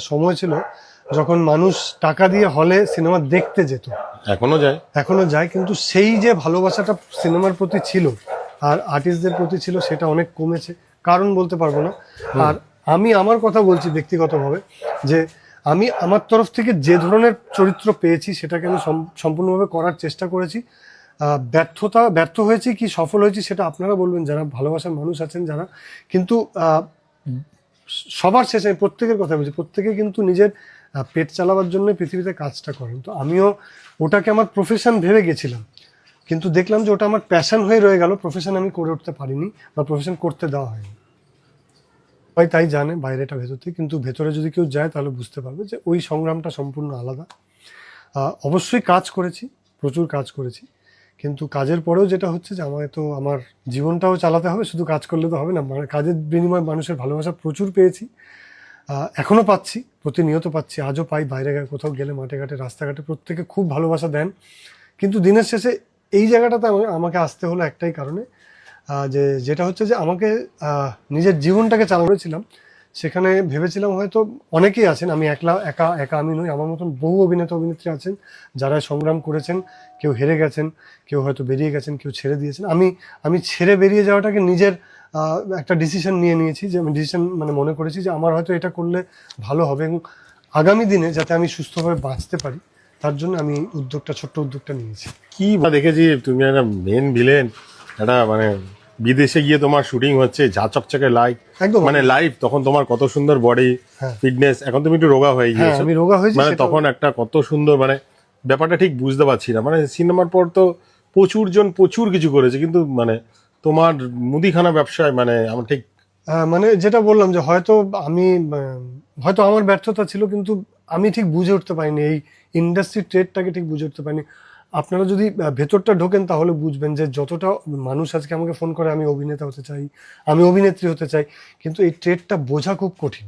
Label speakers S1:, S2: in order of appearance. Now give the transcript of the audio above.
S1: সময় ছিল যখন মানুষ টাকা দিয়ে হলে সিনেমা দেখতে যেত, এখনো যায়, কিন্তু সেই যে ভালোবাসাটা সিনেমার প্রতি ছিল আর আর্টিস্টদের প্রতি ছিল সেটা অনেক কমেছে। কারণ বলতে পারবো না। আর আমি আমার কথা বলছি ব্যক্তিগতভাবে, যে আমি আমার তরফ থেকে যে ধরনের চরিত্র পেয়েছি সেটাকে আমি সম্পূর্ণভাবে করার চেষ্টা করেছি। ব্যর্থ হয়েছি কি সফল হয়েছি সেটা আপনারা বলবেন, যারা ভালোবাসার মানুষ আছেন যারা। কিন্তু সবার শেষে প্রত্যেকের কথা বলছি, প্রত্যেকে কিন্তু নিজের পেট চালাবার জন্য পৃথিবীতে কাজটা করেন। তো আমিও ওটাকে আমার প্রফেশন ভেবে গেছিলাম, কিন্তু দেখলাম যে ওটা আমার প্যাশন হয়ে রয়ে গেল, প্রফেশন আমি করে উঠতে পারিনি বা প্রফেশন করতে দেওয়া হয়নি। সবাই তাই জানে বাইরেটা ভেতরতে, কিন্তু ভেতরে যদি কেউ যায় তাহলে বুঝতে পারবে যে ওই সংগ্রামটা সম্পূর্ণ আলাদা। অবশ্যই কাজ করেছি, প্রচুর কাজ করেছি, কিন্তু কাজের পরেও যেটা হচ্ছে যে আমায় তো আমার জীবনটাও চালাতে হবে, শুধু কাজ করলে তো হবে না। মানে কাজের বিনিময়ে মানুষের ভালোবাসা প্রচুর পেয়েছি, এখনও পাচ্ছি, প্রতিনিয়ত পাচ্ছি, আজও পাই। বাইরে কোথাও গেলে মাঠে ঘাটে রাস্তাঘাটে প্রত্যেকে খুব ভালোবাসা দেন। কিন্তু দিনের শেষে এই জায়গাটাতে আমাকে আসতে হলো একটাই কারণে, যেটা হচ্ছে যে আমাকে নিজের জীবনটাকে চালানোছিলাম। সেখানে ভেবেছিলাম হয়তো অনেকেই আছেন, আমি একা আমি নই, আমার মতন বহু অভিনেতা অভিনেত্রী আছেন যারা সংগ্রাম করেছেন। কেউ হেরে গেছেন, কেউ হয়তো বেরিয়ে গেছেন, কেউ ছেড়ে দিয়েছেন। আমি ছেড়ে বেরিয়ে যাওয়াটাকে নিজের একটা ডিসিশন নিয়েছি, যে আমি মানে মনে করেছি যে আমার হয়তো এটা করলে ভালো হবে এবং আগামী দিনে যাতে আমি সুস্থভাবে বাঁচতে পারি, তার জন্য আমি ছোট্ট উদ্যোগটা নিয়েছি।
S2: কি দেখেছি তুমি একটা মেন ভিলেন, একটা মানে বিদেশে গিয়ে তোমার শুটিং হচ্ছে, যা চকচকে লাইট, একদম মানে লাইভ, তখন তোমার কত সুন্দর বডি ফিটনেস। এখন তুমি একটু রোগা হয়ে গিয়েছো,
S1: আমি রোগা হয়েছি,
S2: মানে তখন একটা কত সুন্দর, মানে ব্যাপারটা ঠিক বুঝতে পারছি না। মানে সিনেমার পর তো প্রচুর কিছু করেছে, কিন্তু মানে তোমার মুদিখানা ব্যবসায় মানে আমার ঠিক
S1: মানে যেটা বললাম যে হয়তো আমার ব্যর্থতা ছিল, কিন্তু আমি ঠিক বুঝে উঠতে পারিনি, এই ইন্ডাস্ট্রি ট্রেডটাকে ঠিক বুঝে উঠতে পারিনি। আপনারা যদি ভেতরটা ঢোকেন তাহলে বুঝবেন যে যতটা মানুষ আজকে আমাকে ফোন করে আমি অভিনেতা হতে চাই, আমি অভিনেত্রী হতে চাই, কিন্তু এই ট্রেডটা বোঝা খুব কঠিন।